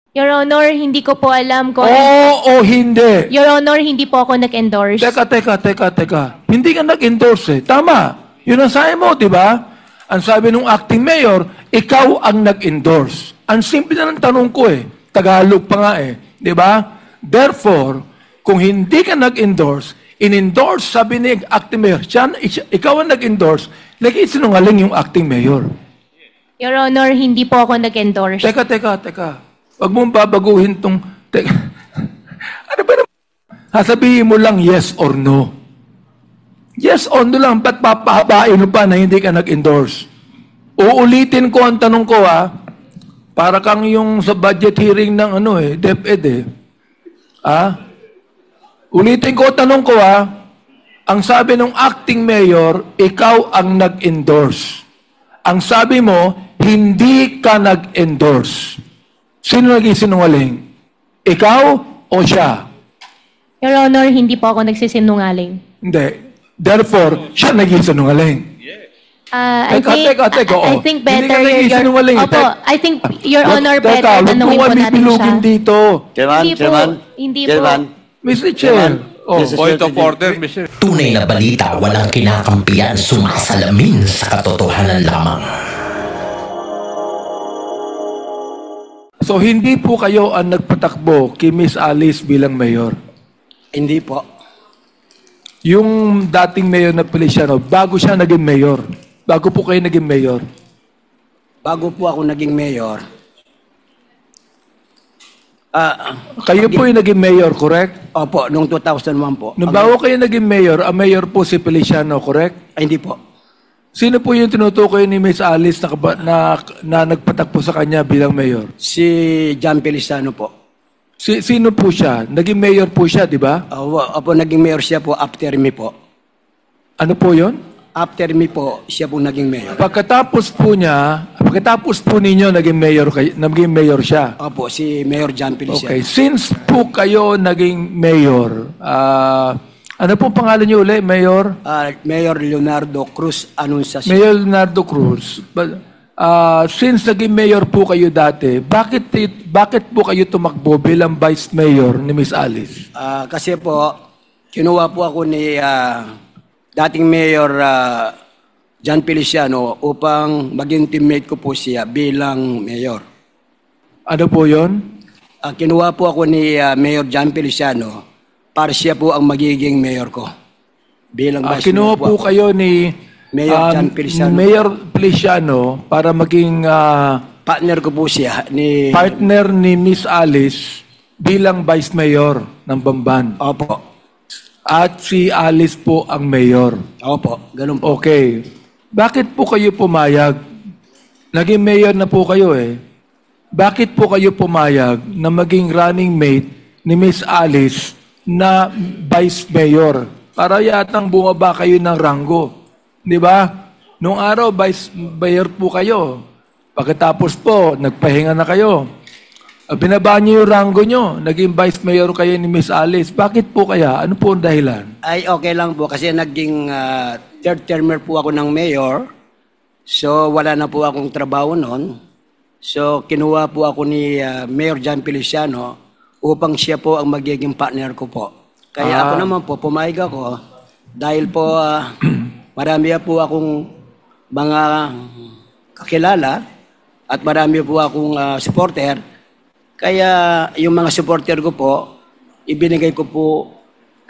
Your Honor, hindi ko po alam kung... Oo o hindi? Your Honor, hindi po ako nag-endorse. Teka. Hindi ka nag-endorse eh. Tama. Yun ang sabi mo, di ba? Ang sabi ng acting mayor, ikaw ang nag-endorse. Ang simple na ng tanong ko eh. Tagalog pa nga eh. Di ba? Therefore, kung hindi ka nag-endorse, in-endorse, sabi ni acting mayor, ikaw ang nag-endorse, lagi sinungaling yung acting mayor. Your Honor, hindi po ako nag-endorse. Teka. Huwag mong babaguhin tong... Ano ba naman? Sasabihin mo lang yes or no. Yes or no lang, ba't papahabain mo pa na hindi ka nag-endorse? Uulitin ko ang tanong ko para kang yung sa budget hearing ng DepEd Ulitin ko ang tanong ko ang sabi ng acting mayor, ikaw ang nag-endorse. Ang sabi mo, hindi ka nag-endorse. Sino naging sinungaling? Ikaw o siya? Your Honor, hindi po ako nagsisinungaling. Hindi. Therefore, siya naging sinungaling. I think better... Hindi ka naging sinungaling. Opo, I think, Your Honor, better tanungin po natin siya. Dito. Hindi po. Mr. Chair. Point of order, Mr. Tunay na balita, walang kinakampiyan, sumasalamin sa katotohanan lamang. So, hindi po kayo ang nagpatakbo kay Miss Alice bilang mayor? Hindi po. Yung dating mayor na Feliciano, bago siya naging mayor, bago po kayo naging mayor? Bago po ako naging mayor, kayo po yung naging mayor, correct? opo, noong 2001 po. Nung bago kayo naging mayor, ang mayor po si Feliciano, correct? Ay, hindi po. Sino po yung tinutukoy ni Miss Alice na nagpatakbo sa kanya bilang mayor? Si John Feliciano po. Sino po siya? Naging mayor po siya, di ba? Opo, naging mayor siya po after me po. Ano po yon? After me po, siya po naging mayor. Pagkatapos po ninyo, naging mayor siya. Opo, si Mayor John Feliciano. Okay, since po kayo naging mayor, ano po pangalan niyo ulit, Mayor? Mayor Leonardo Cruz Anunciacion. Mayor Leonardo Cruz. Since naging mayor po kayo dati, bakit po kayo tumakbo bilang vice mayor ni Miss Alice? Kasi po, kinuha po ako ni dating Mayor John Feliciano upang maging teammate ko po siya bilang mayor. Ano po yon? Kinuha po ako ni Mayor John Feliciano para siya po ang magiging mayor ko. Bilang vice kinuha mayor po kayo ni Mayor John Feliciano. Mayor Feliciano para maging partner ko po siya ni partner ni Miss Alice bilang vice mayor ng Bamban. Opo. At si Alice po ang mayor. Opo, ganun po. Okay. Bakit po kayo pumayag? Naging mayor na po kayo eh. Bakit po kayo pumayag na maging running mate ni Miss Alice na vice mayor? Para yatang bumaba kayo ng ranggo. Di ba? Noong araw, vice mayor po kayo. Pagkatapos po, nagpahinga na kayo. Binaba niyo yung ranggo niyo. Naging vice mayor kayo ni Miss Alice. Bakit po kaya? Ano po ang dahilan? Ay, okay lang po. Kasi naging third termer po ako ng mayor. So, wala na po akong trabaho noon. So, kinuha po ako ni Mayor John Feliciano upang siya po ang magiging partner ko po. Kaya ako naman po, pumayag ako. Dahil po, marami po akong mga kakilala at marami po akong supporter. Kaya yung mga supporter ko po, ibinigay ko po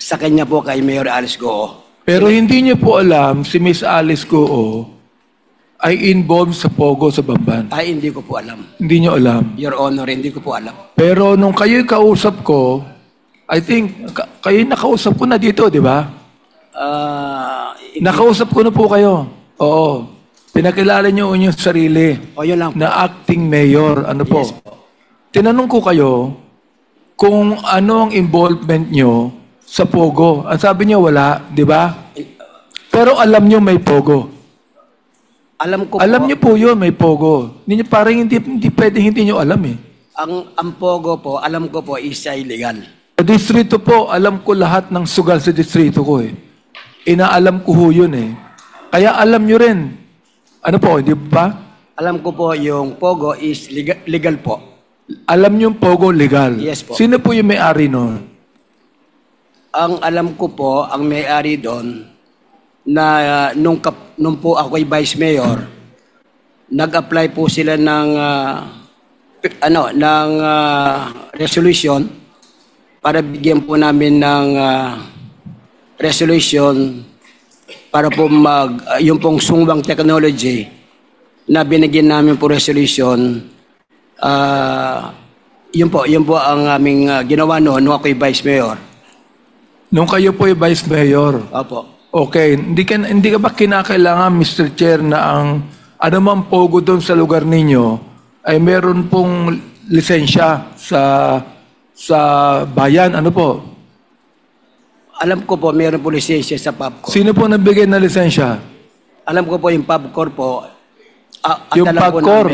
sa kanya po kay Mayor Alice Goo. Pero hindi niyo po alam si Miss Alice Goo ay involved sa Pogo sa Bamban. Ay, hindi ko po alam. Hindi niyo alam. Your Honor, hindi ko po alam. Pero nung kayo kausap ko, I think, kayo nakausap ko na dito, di ba? Nakausap ko na po kayo. Oo. Pinakilala niyo yung sarili Yun lang po. na acting mayor. Ano po? Yes po. Tinanong ko kayo kung ano ang involvement niyo sa Pogo. Ang sabi niyo wala, di ba? Pero alam niyo may Pogo. Alam ko Alam po, niyo po yun, may Pogo. Parang hindi pwedeng hindi niyo alam eh. ang Pogo po, alam ko po, is illegal. Sa distrito po, alam ko lahat ng sugal sa distrito ko eh. Inaalam ko ho yun eh. Kaya alam niyo rin. Ano po, hindi ba? Alam ko po yung Pogo is legal po. Alam niyo Pogo legal? Yes po. Sino po yung may-ari noon? Ang alam ko po, ang may-ari doon, na nung po ako ay Vice Mayor, nag-apply po sila ng resolution para bigyan po namin ng resolution para po yung pong sungwang technology na binigyan namin po resolution. Yun po ang aming ginawa noon nung ako'y Vice Mayor. Nung kayo po yung Vice Mayor? Opo. Okay. Hindi ka ba kinakailangan, Mr. Chair, na ang anumang Pogo doon sa lugar ninyo ay meron pong lisensya sa bayan? Ano po? Alam ko po, meron po lisensya sa PubCorp. Sino po nabigay na lisensya? Alam ko po yung PubCorp po. Yung PubCorp?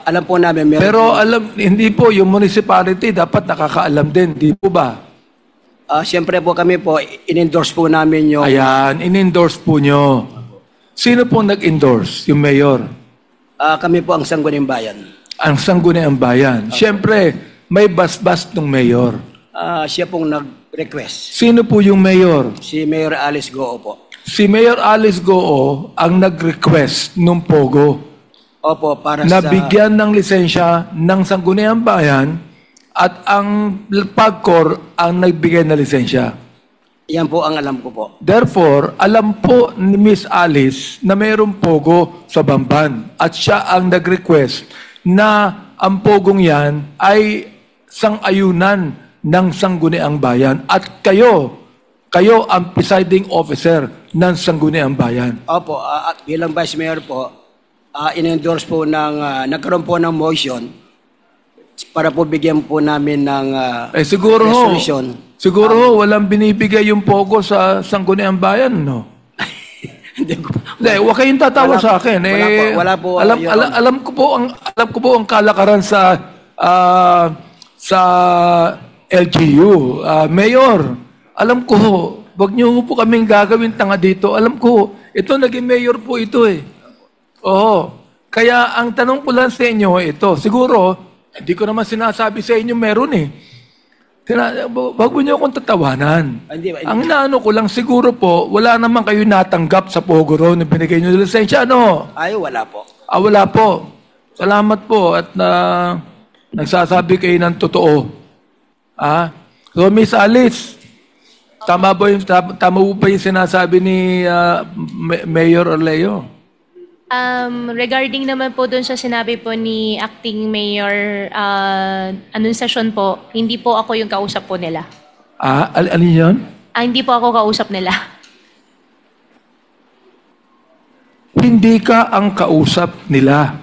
Alam po namin meron. Pero hindi po, yung municipality dapat nakakaalam din. Di po ba? Siyempre po kami po, in-endorse po namin yung... Ayan, in-endorse po nyo. Sino po nag-endorse? Yung mayor? Kami po ang Sangguniang Bayan. Ang Sangguniang Bayan. Siyempre, may basbas ng mayor. Siya pong nag-request. Sino po yung mayor? Si Mayor Alice Goo po. Si Mayor Alice Goo ang nag-request ng Pogo Opo, para na sa... bigyan ng lisensya ng Sangguniang Bayan at ang PubCorp ang nagbigay na lisensya. Yan po ang alam ko po. Therefore, alam po ni Miss Alice na mayroong Pogo sa Bamban at siya ang nag-request na ang Pogong yan ay sang-ayunan ng Sangguniang Bayan at kayo ang presiding officer ng Sangguniang Bayan. Opo, at bilang Vice Mayor po, in-endorse po nagkaroon po ng motion para po bigyan po namin ng siguro resolution. Siguro walang binibigay yung Pogo sa Sangguniang Bayan, no? Hindi, huwag kayong tatawa sa akin. Wala po. Alam ko po ang kalakaran sa LGU. Mayor, alam ko, wag niyo po kaming gagawin tanga dito. Alam ko, ito naging mayor po ito eh. Oo. Kaya ang tanong ko lang sa inyo, ito, siguro, hindi ko naman sinasabi sa inyo meron eh. Wag mo niyo akong tatawanan. Hindi. Ang naano ko lang, siguro po, wala naman kayo natanggap sa Pogo Road na binigay niyo ng lisensya, ano? Ay, wala po. Wala po. Salamat po at nagsasabi kayo ng totoo. So, Miss Alice, tama po ba yung sinasabi ni Mayor Orleo? Regarding naman po doon sa sinabi po ni Acting Mayor Anunciacion po, hindi po ako yung kausap po nila. Alin yun? Hindi po ako kausap nila. Hindi ka ang kausap nila.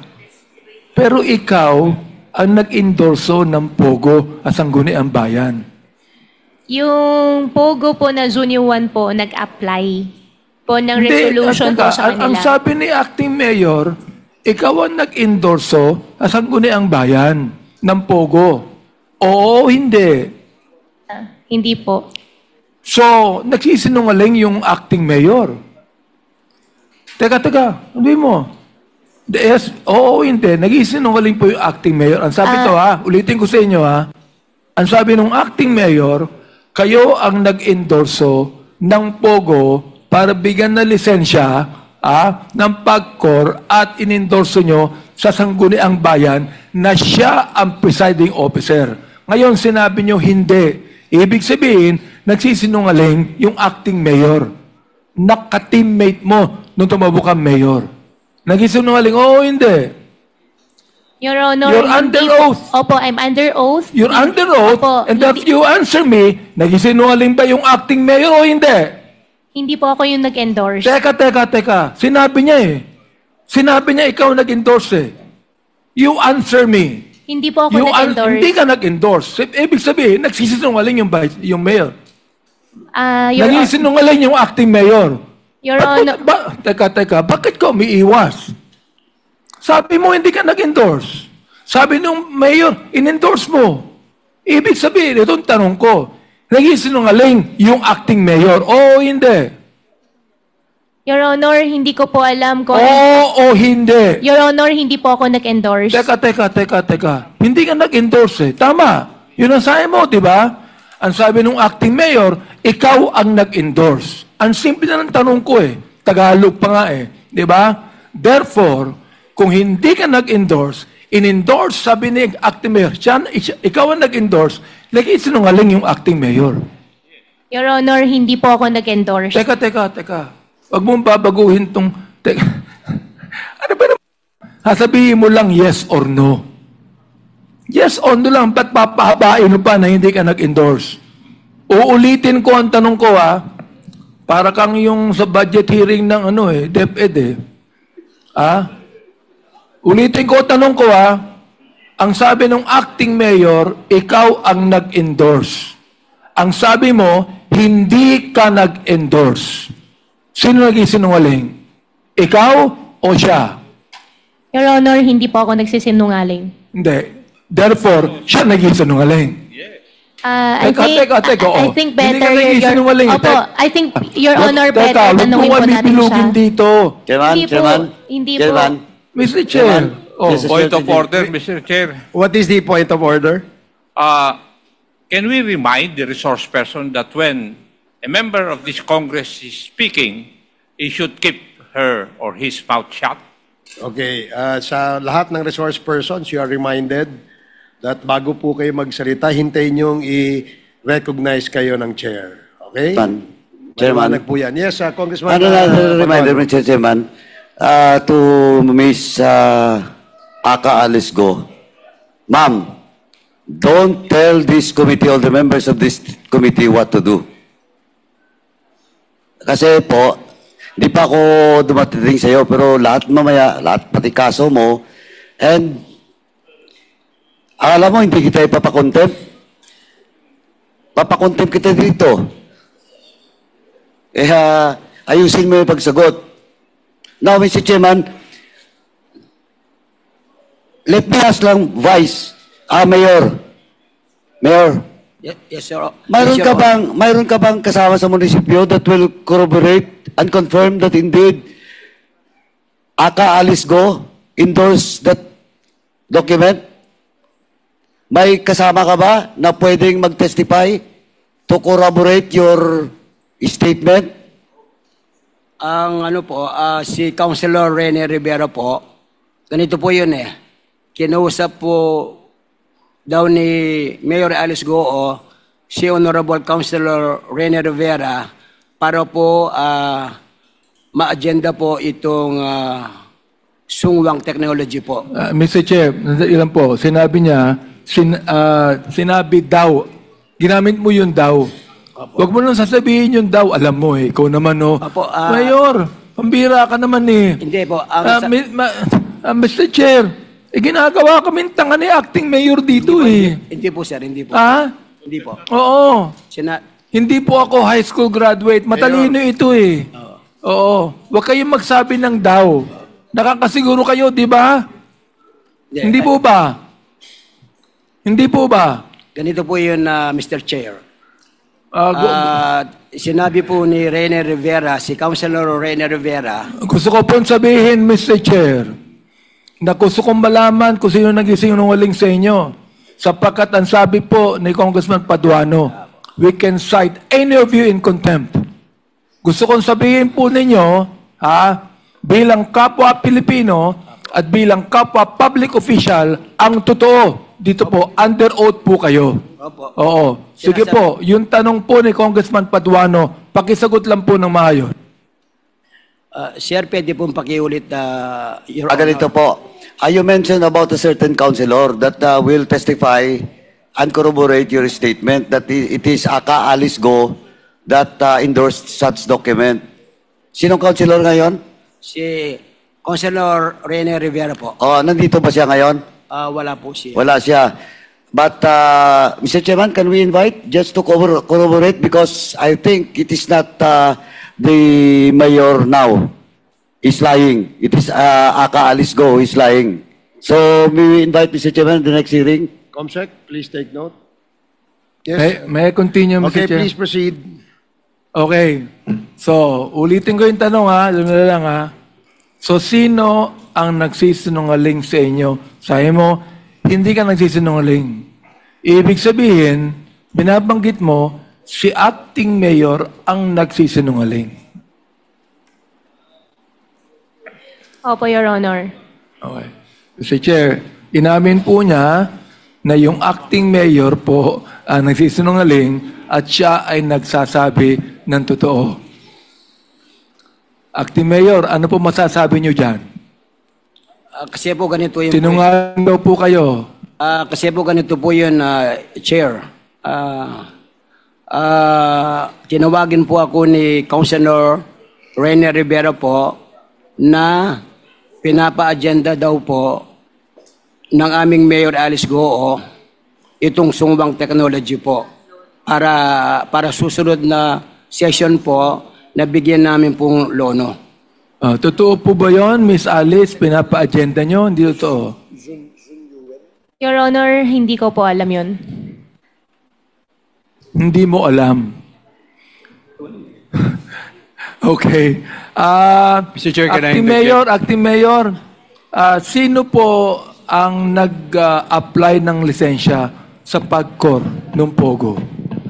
Pero ikaw ang nag-endorso ng Pogo at Sangguniang Bayan. Yung Pogo po na Junior 1 po, nag-apply po ng resolution po sa kanila. Ang sabi ni Acting Mayor, ikaw ang nag-endorso sa Sangguniang Bayan ng Pogo. Oo, hindi. Hindi po. So, nagsisinungaling yung Acting Mayor. Teka, hindi mo. Yes, oo, hindi. Nagsisinungaling po yung Acting Mayor. Ang sabi ulitin ko sa inyo ang sabi ng Acting Mayor, kayo ang nag-endorso ng Pogo para bigyan na lisensya ng PubCorp at inendorso nyo sa Sangguniang Bayan na siya ang presiding officer. Ngayon, sinabi nyo hindi. Ibig sabihin, nagsisinungaling yung Acting Mayor. Naka-teammate mo nung tumabo kang Mayor. Nagsisinungaling, oo, hindi. Your Honor, You're under oath. Opo, I'm under oath. You're under oath, Opo, and if you answer me, nagsisinungaling ba yung Acting Mayor o hindi? Hindi po ako yung nag-endorse. Teka. Sinabi niya eh. Sinabi niya ikaw nag-endorse eh. You answer me. Hindi po ako nag-endorse. Hindi ka nag-endorse. Ibig sabihin, nagsisinungaling yung mayor. Nagsisinungaling yung acting mayor. Your Honor. Teka. Bakit ka umiiwas? Sabi mo hindi ka nag-endorse. Sabi nung mayor, in-endorse mo. Ibig sabihin, itong tanong ko, nagsisinungaling yung acting mayor. Oo, hindi. Your Honor, hindi ko po alam kung... Oo o hindi. Your Honor, hindi po ako nag-endorse. Teka. Hindi ka nag-endorse eh. Tama. Yun ang sabi mo, di ba? Ang sabi ng acting mayor, ikaw ang nag-endorse. Ang simple na ng tanong ko eh. Tagalog pa nga eh. Di ba? Therefore, kung hindi ka nag-endorse, in-endorse, sabi ni acting mayor, ikaw ang nag-endorse, lagi sinungaling yung acting mayor. Your Honor, hindi po ako nag-endorse. Teka. Huwag mong babaguhin tong... Ano ba naman? Sasabihin mo lang yes or no. Yes or no lang. Ba't papahabain mo pa na hindi ka nag-endorse? Uulitin ko ang tanong ko para kang yung sa budget hearing ng DepEd eh. Ulitin ko ang tanong ko ang sabi ng acting mayor, ikaw ang nag-endorse. Ang sabi mo, hindi ka nag-endorse. Sino naging sinungaling? Ikaw o siya? Your Honor, hindi po ako nagsisinungaling. Hindi. Therefore, siya naging sinungaling. I think better... Hindi ka naging sinungaling. Opo, I think, Your Honor, better tanungin po natin siya. Dito. Hindi po. Mr. Chair. Point of order, Mr. Chair. What is the point of order? Can we remind the resource person that when a member of this Congress is speaking, he should keep her or his mouth shut? Okay, sa lahat ng resource persons, you are reminded that bago po kayo magsalita, hintayin niyong i-recognize kayo ng chair. Okay? Chairman. Maliwanag po yan. Yes, Congressman. Reminder, Mr. Chairman, to Ms. Aka Alice Go. Ma'am, don't tell this committee, all the members of this committee what to do. Kasi po, di pa ako dumating sa iyo, pero lahat pati kaso mo, and alam mo, hindi kita ipapakontempt. Papakontempt kita dito. Ayusin mo yung pagsagot. Now, Mr. Chairman, let me ask lang, Vice, Mayor, Yes, sir. Mayroon ka bang kasama sa munisipyo that will corroborate and confirm that indeed Aka Alice Go endorse that document? May kasama ka ba na pwedeng mag-testify to corroborate your statement? Ang si Councilor Rene Rivera po, ganito po yun eh. Kinausap po daw ni Mayor Alice Goo si Honorable Councilor Rene Rivera para po ma-agenda po itong sungwang technology po. Mr. Chair, ilan po, sinabi niya, sinabi daw, ginamit mo yun daw. Huwag mo nang sasabihin yun daw, alam mo eh, ikaw naman Mayor, pambira ka naman eh. Hindi po. Mr. Chair, ginagawa kaming tanga ni acting mayor dito eh. Hindi po, sir. Hindi po. Hindi po. Oo. Hindi po ako high school graduate. Matalino ito eh. Oo. Huwag kayong magsabi ng daw. Nakakasiguro kayo, di ba? Hindi po ba? Hindi po ba? Ganito po yun, Mr. Chair. Sinabi po ni Rene Rivera, si Councilor Rene Rivera. Gusto ko pong sabihin, Mr. Chair, na gusto kong malaman kung sino nagsisinungaling sa inyo. Sapagkat ang sabi po ni Congressman Paduano, we can cite any of you in contempt. Gusto kong sabihin po ninyo, bilang kapwa Pilipino at bilang kapwa public official, ang totoo, dito po, under oath po kayo. Oo. Sige po, yung tanong po ni Congressman Paduano, pakisagot lang po ng maayos. Sir, pwede pong pakiulit, Your Honor. Ganito po. You mentioned about a certain councilor that will testify and corroborate your statement that it is Aka Alice Go that endorsed such document. Sinong councilor ngayon? Si Councilor Rene Rivera po. Nandito ba siya ngayon? Wala po siya. Wala siya. But, Mr. Chairman, can we invite just to corroborate because I think it is not the mayor now is lying. It is Aka Alice Go is lying. So, may we invite Mr. Chairman the next hearing? Comsec, please take note. Yes. May I continue, Mr. Okay, Chair? please proceed. Okay. So, ulitin ko yung tanong ha. Alam mo lang ha. So, sino ang nagsisinungaling sa inyo? Sabi mo, hindi ka nagsisinungaling. Ibig sabihin, binabanggit mo, si acting mayor ang nagsisinungaling. Opo, Your Honor. Okay. Mr. Chair, inamin po niya na yung acting mayor po ang nagsisinungaling at siya ay nagsasabi ng totoo. Acting mayor, ano po masasabi niyo dyan? Kasi po ganito yung... Sinungaling daw po kayo. Kasi po ganito po yun, Chair. Tinawagin po ako ni Councilor Rene Rivera po na pinapa-agenda daw po ng aming Mayor Alice Goo itong sumubang technology po para susunod na session po na bigyan namin pong lono. Totoo po ba yun, Miss Alice? Pinapa-agenda nyo? Hindi totoo. Your Honor, hindi ko po alam yun. Hindi mo alam. Okay. Mr. Chair, can I Acting Mayor, sino po ang nag-apply ng lisensya sa PAGCOR ng Pogo?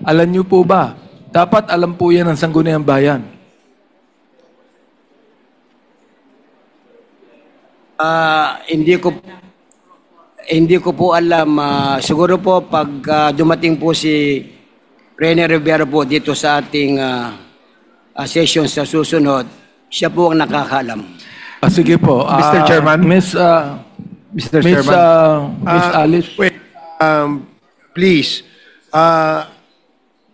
Alam niyo po ba? Dapat alam po yan ng Sangguniang Bayan. Hindi ko po alam. Siguro po pag dumating po si Rene Rivera po dito sa ating session sa susunod, siya po ang nakakalam. Sige po. Mr. Chairman? Miss Alice. Wait, please.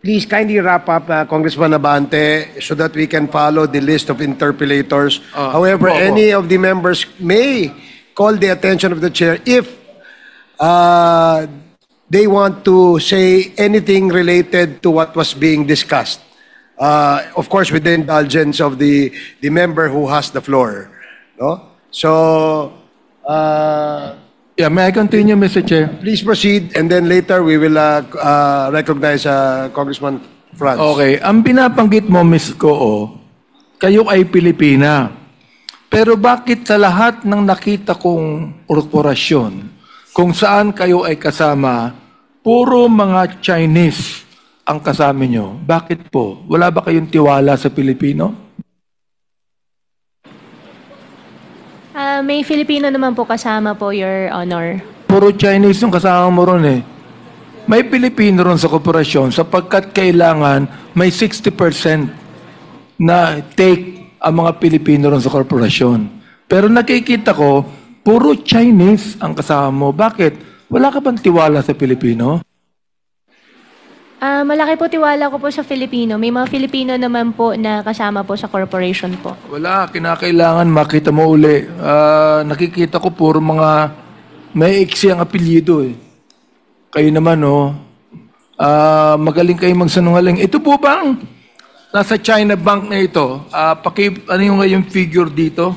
Please kindly wrap up, Congressman Abante, so that we can follow the list of interpellators. However, any of the members may call the attention of the chair if they want to say anything related to what was being discussed. Of course, with the indulgence of the member who has the floor. No? So, Yeah, may I continue, Mr. Chair? please proceed, and then later we will recognize Congressman Franz. Okay. Ang binabanggit mo, Ms. Goo, kayo ay Pilipina. Pero bakit sa lahat ng nakita kong korporasyon, kung saan kayo ay kasama, puro mga Chinese ang kasama nyo? Bakit po? Wala ba kayong tiwala sa Pilipino? May Filipino naman po kasama po, Your Honor. Puro Chinese yung kasama mo ron eh. May Pilipino ron sa korporasyon sapagkat kailangan may 60% na take ang mga Pilipino ron sa korporasyon. Pero nakikita ko, puro Chinese ang kasama mo. Bakit? Wala ka bang tiwala sa Pilipino? Malaki po tiwala ko po sa Filipino. May mga Filipino naman po na kasama po sa corporation po. Wala, kinakailangan makita mo uli. Nakikita ko puro mga may iksi ang apelyido eh. Kayo naman magaling kayong magsanungaling. Ito po bang nasa China Bank na ito? Ano yung figure dito?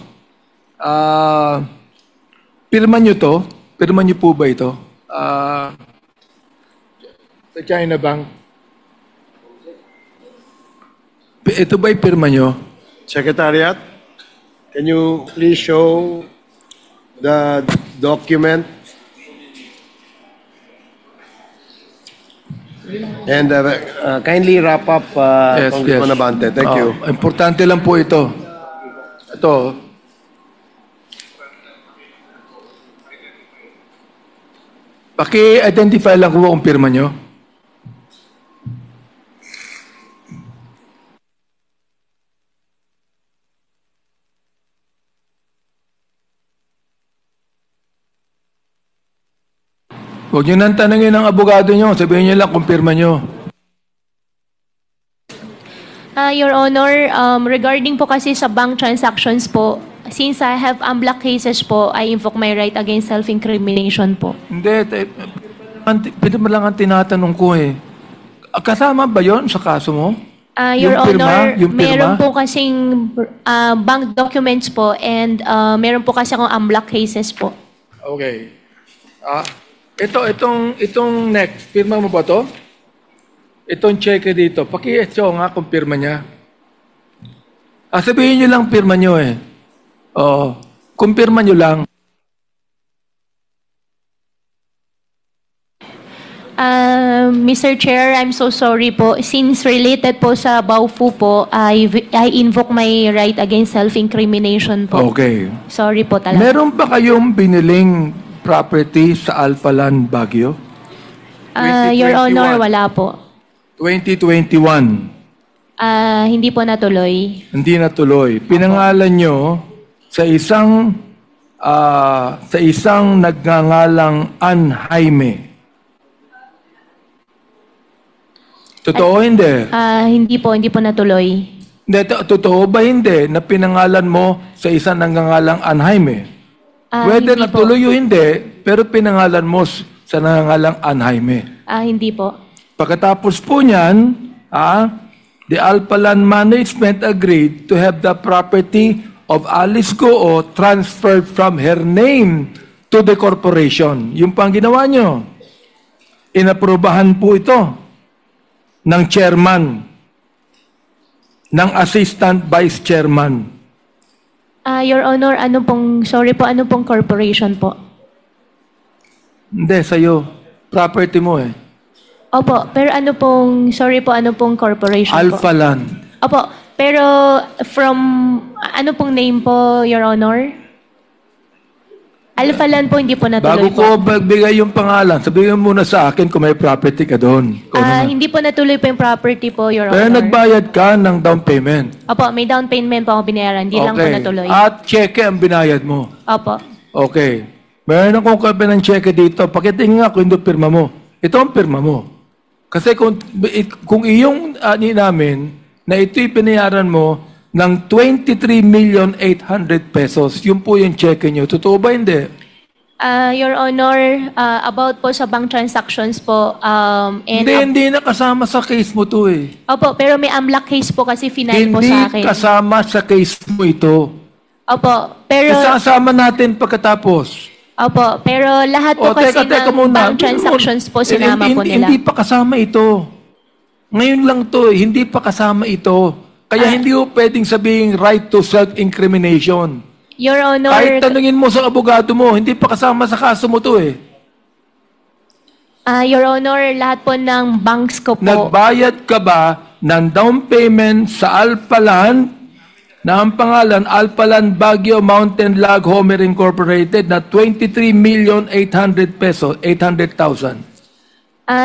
Pirma nyo to? Pirma nyo po ba ito? Sa China Bank. Ito ba'y pirma nyo? Secretariat, can you please show the document? And kindly wrap up, Congressman Abante. Thank you. Importante lang po ito. Ito. Paki-identify lang ko kung pirma nyo. Huwag nyo nang tanongin ng abogado nyo. Sabihin nyo lang kung pirma nyo. Your Honor, regarding po kasi sa bank transactions po, since I have unblocked cases po, I invoke my right against self-incrimination po. Hindi. Pwede mo lang ang tinatanong ko eh. Kasama ba yon sa kaso mo? Your Yung pirma? Honor, Yung pirma? meron po kasing bank documents po and meron po kasi akong unblocked cases po. Okay. Itong next, pirma mo ba to? itong cheque dito, paki-show nga kung pirma niya. Sabihin nyo lang pirma nyo eh. Oo. Kung pirma nyo lang. Mr. Chair, I'm so sorry po. Since related po sa Baofu po, I invoke my right against self-incrimination po. Okay. Sorry po talaga. Meron ba kayong biniling property sa Alphaland, Baguio? Your Honor, wala po. 2021. Hindi po natuloy. Hindi natuloy. Pinangalan nyo sa isang nagngangalang Ann Jaime. Totoo hindi? Hindi po natuloy. Hindi, totoo ba hindi na pinangalan mo sa isang nagngangalang Ann Jaime? Whether Hindi po. natuloy o hindi, pero pinangalan mo sa nagngangalang Ann Jaime. Hindi po. Pagkatapos po niyan, the Alphaland Management agreed to have the property of Alice Goo transferred from her name to the corporation. Yung pang ginawa nyo. Inaprubahan po ito ng chairman, ng assistant vice chairman. Your Honor, ano pong corporation po? Hindi, sa'yo. Property mo eh. Opo, pero ano pong corporation po? Alphaland. Opo, pero from, ano pong name po, Your Honor? Alphaland po, hindi po natuloy Bago ko magbigay yung pangalan, sabihin mo muna sa akin kung may property ka doon. Hindi po natuloy po yung property po, Your Pero Honor. nagbayad ka ng down payment. Opo, may down payment po ako binayaran. Hindi lang po natuloy. At cheque ang binayad mo. Opo. Okay. Meron akong copy ng cheque dito. Pakitingin nga kung ito pirma mo. Ito ang pirma mo. Kasi kung iyong namin na ito'y binayaran mo ng 23,800,000 pesos, yun po yung cheque nyo. Totoo ba hindi? Your Honor, about po sa bank transactions po, and Hindi na kasama sa case mo to eh. Opo, pero may AMLAC case po kasi final po Hindi sa akin. kasama sa case mo ito. Opo, pero Kasama natin pagkatapos. Opo, pero lahat po kasi ng bank transactions po sinama po nila. Hindi pa kasama ito. Ngayon lang to, hindi pa kasama ito. Kaya hindi mo pwedeng sabihin right to self-incrimination. Your Honor, Kahit tanungin mo sa abogado mo, hindi pa kasama sa kaso mo to eh. Your Honor, lahat po ng banks ko po. Nagbayad ka ba ng down payment sa Alphaland na ang pangalan Alphaland Baguio Mountain Lag Homer Incorporated na 23,800,000 pesos, 800,000.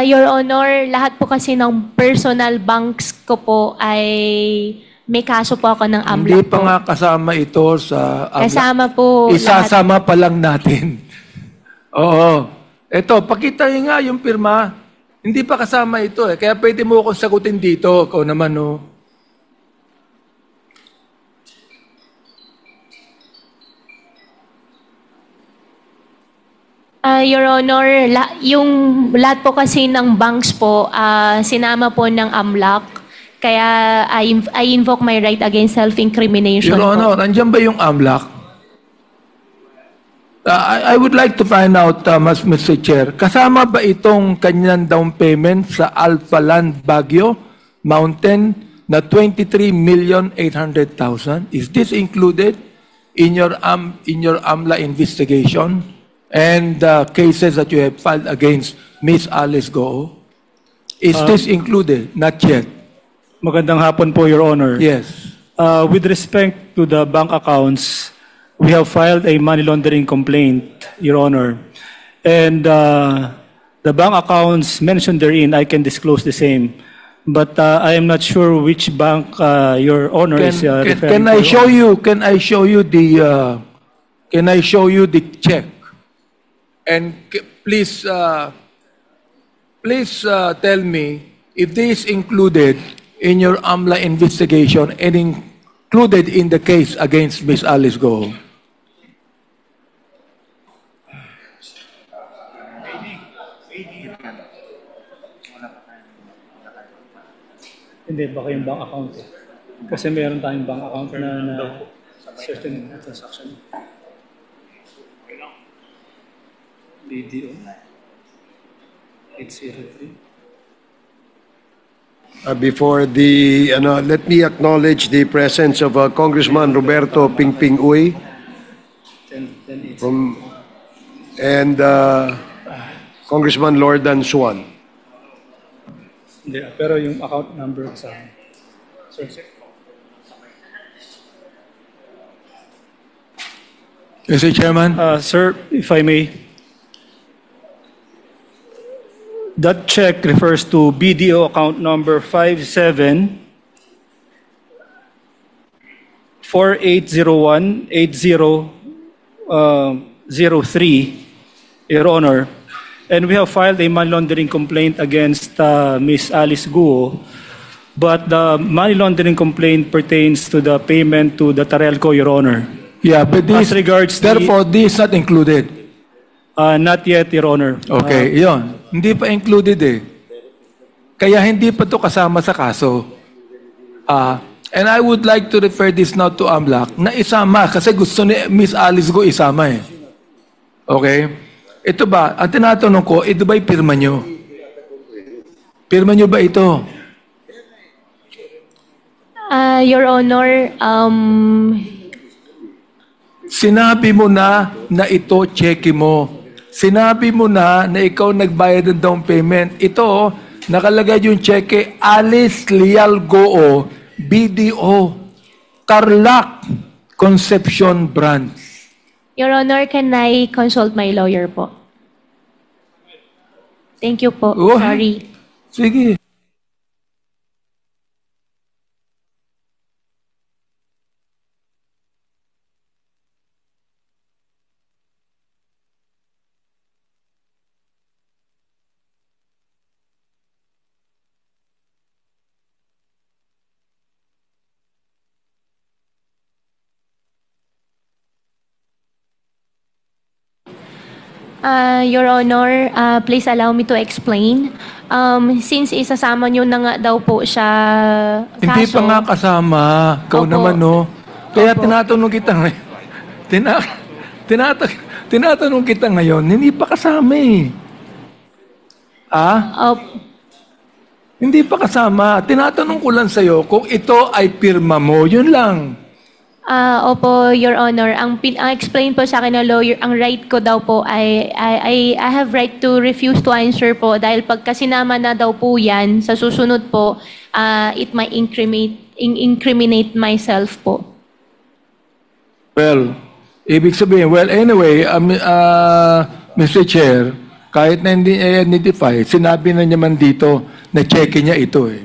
Your Honor, lahat po kasi ng personal banks ko po ay may kaso po ako ng AMLAC Hindi po. pa nga kasama ito sa AMLAC. Kasama po Isasama pa lang natin. Oo. Ito, pakita nyo nga yung pirma. Hindi pa kasama ito eh. Kaya pwede mo akong sagutin dito. Ikaw naman, no? Your Honor, yung lahat po kasi ng banks po, sinama po ng AMLAC. Kaya I invoke my right against self-incrimination Your po. Honor, andyan ba yung AMLAC? I would like to find out, Mr. Chair, kasama ba itong kanyang down payment sa Alphaland Baguio Mountain na 23,800,000? Is this included in your AMLA investigation and cases that you have filed against Miss Alice Goo? Is this included? Not yet. Magandang hapon po, Your Honor. Yes. With respect to the bank accounts, we have filed a money laundering complaint, Your Honor. And the bank accounts mentioned therein, I can disclose the same. But I am not sure which bank Your Honor is referring Can to. I show you? Can I show you the? Can I show you the check? And please, please tell me if this included in your AMLA investigation and included in the case against Miss Alice Goo. Hindi, baka yung bank account eh. Kasi meron tayong bank account na certain transaction. BDO 803. Before the, let me acknowledge the presence of Congressman Roberto Pingping Uy and Congressman Lordan Suan. Hindi, pero yung account number sa akin. Sir. Mr. Chairman? Sir, if I may, that check refers to BDO account number 57-4801-8003, Your Honor. And we have filed a money laundering complaint against Ms. Alice Guo, but the money laundering complaint pertains to the payment to the Tarelco, Your Honor. Yeah, but this, As regards therefore, this not included. Not yet, Your Honor. Okay, yon. Hindi pa included eh. Kaya hindi pa to kasama sa kaso. And I would like to refer this now to AMLAC na isama kasi gusto ni Miss Alice Go isama eh. Okay? Ito ba, ang tinatanong ko, ito ba'y pirma nyo? Pirma nyo ba ito? Your Honor, Sinabi mo na ito, cheque mo. Sinabi mo na ikaw nagbayad ng down payment. Ito, nakalagay yung cheque, Alice Leal Goo, BDO, Tarlac, Concepcion Branch. Your Honor, can I consult my lawyer po? Thank you po. Oh, Sorry. Sige. Your Honor, please allow me to explain. Since isasama nyo na nga daw po siya Hindi pa nga kasama. Ikaw Opo. naman, no? Kaya Opo. tinatanong kita ngayon. Tinatanong kita ngayon, hindi pa kasama eh. Hindi pa kasama. Tinatanong ko lang sa'yo kung ito ay pirma mo. Yun lang. Opo, Your Honor. Ang explain po sa akin ng lawyer, ang right ko daw po ay I have right to refuse to answer po dahil pagka sinama na daw po yan, sa susunod po, it might incriminate myself po. Well, ibig sabihin, anyway, Mr. Chair, kahit na hindi identify, sinabi na niya man dito na check niya ito eh.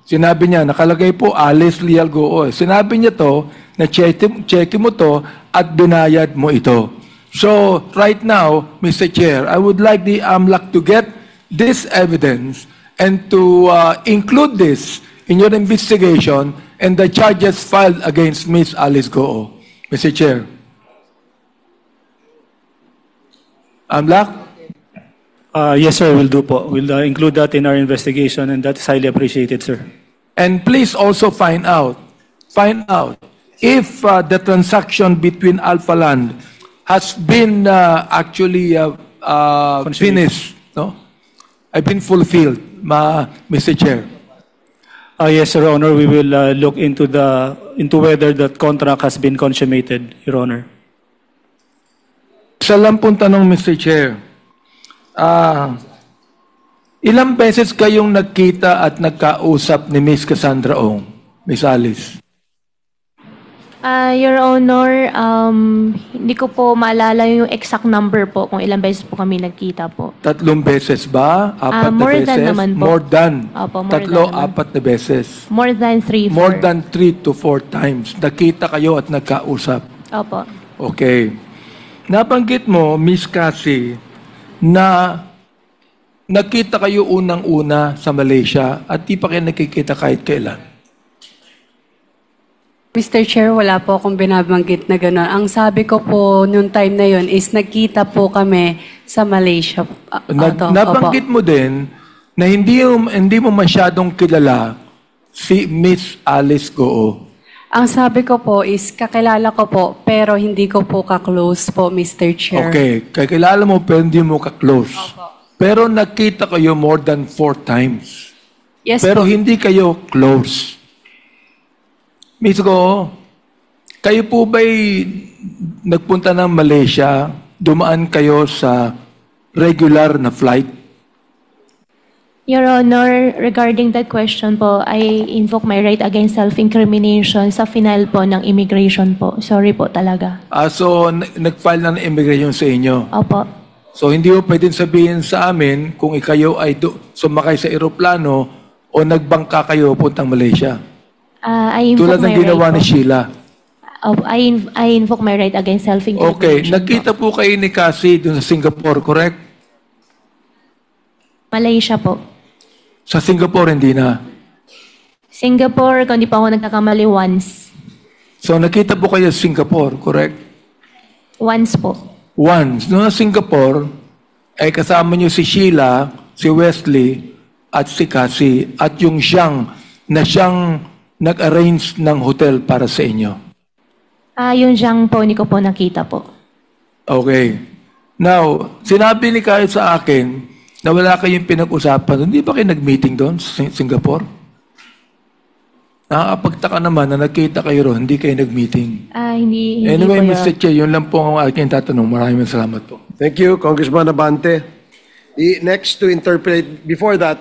Sinabi niya, nakalagay po Alice Leal Goo. Sinabi niya to, na check mo to at binayad mo ito. So, right now, Mr. Chair, I would like the AMLAC to get this evidence and to include this in your investigation and the charges filed against Ms. Alice Goo. Mr. Chair. AMLAC? Yes, sir, we'll do po. We'll include that in our investigation and that is highly appreciated, sir. And please also find out if the transaction between Alpha Land has been actually finished, no? I've been fulfilled, Mr. Chair. Yes, Your Honor, we will look into whether that contract has been consummated, Your Honor. Isa lang pong tanong, Mr. Chair. Ilang beses kayong nagkita at nagkausap ni Miss Cassandra Ong, Miss Alice? Your Honor, hindi ko po maalala yung exact number po kung ilang beses po kami nagkita po. 3 beses ba? 4 na more beses? than naman po. More than. Opo, more 3, than naman. 4 na beses. More than 3, 4. More than 3 to 4 times. Nakita kayo at nagkausap. Opo. Okay. Nabanggit mo, Miss Cassie, na nakita kayo unang-una sa Malaysia at di pa kayo nakikita kahit kailan. Mr. Chair, wala po akong binabanggit na gano'n. Ang sabi ko po noong time na yon is nagkita po kami sa Malaysia. Nabanggit mo din na hindi mo masyadong kilala si Miss Alice Goo. Ang sabi ko po is kakilala ko po pero hindi ko po ka-close po, Mr. Chair. Okay. Kakilala mo pero hindi mo ka-close. Pero nakita kayo more than 4 times. Yes Pero po. hindi kayo close. Miss Go, kayo po ba'y nagpunta ng Malaysia, dumaan kayo sa regular na flight? Your Honor, regarding that question po, I invoke my right against self-incrimination sa final po ng immigration po. Sorry po talaga. So, nag-file na ng immigration sa inyo. Opo. So, hindi mo pwedeng sabihin sa amin kung ikayo ay sumakay sa eroplano o nagbangka kayo puntang Malaysia. I invoke Tulad ng my ginawa right ni po. Sheila. I invoke my right against self-incrimination. Okay, nagkita po kayo ni Cassie doon sa Singapore, correct? Malaysia po. Sa Singapore, hindi na. Singapore, kung di pa ako nagkakamali, once. So, nakita po kayo sa Singapore, correct? Once po. Once. Noong sa Singapore, ay kasama niyo si Sheila, si Wesley, at si Cassie, at yung siyang nag-arrange ng hotel para sa inyo. Yung Zhang po, hindi ko po nakita po. Okay. Now, sinabi ni Kyle sa akin na wala kayong pinag-usapan. Hindi ba kayo nag-meeting doon sa Singapore? Nakakapagtaka naman na nagkita kayo ron, hindi kayo nag-meeting. Hindi Anyway, po, Mr. Chair, yun lang po ang aking tatanong. Maraming salamat po. Thank you, Congressman Abante. The next to interpret, before that,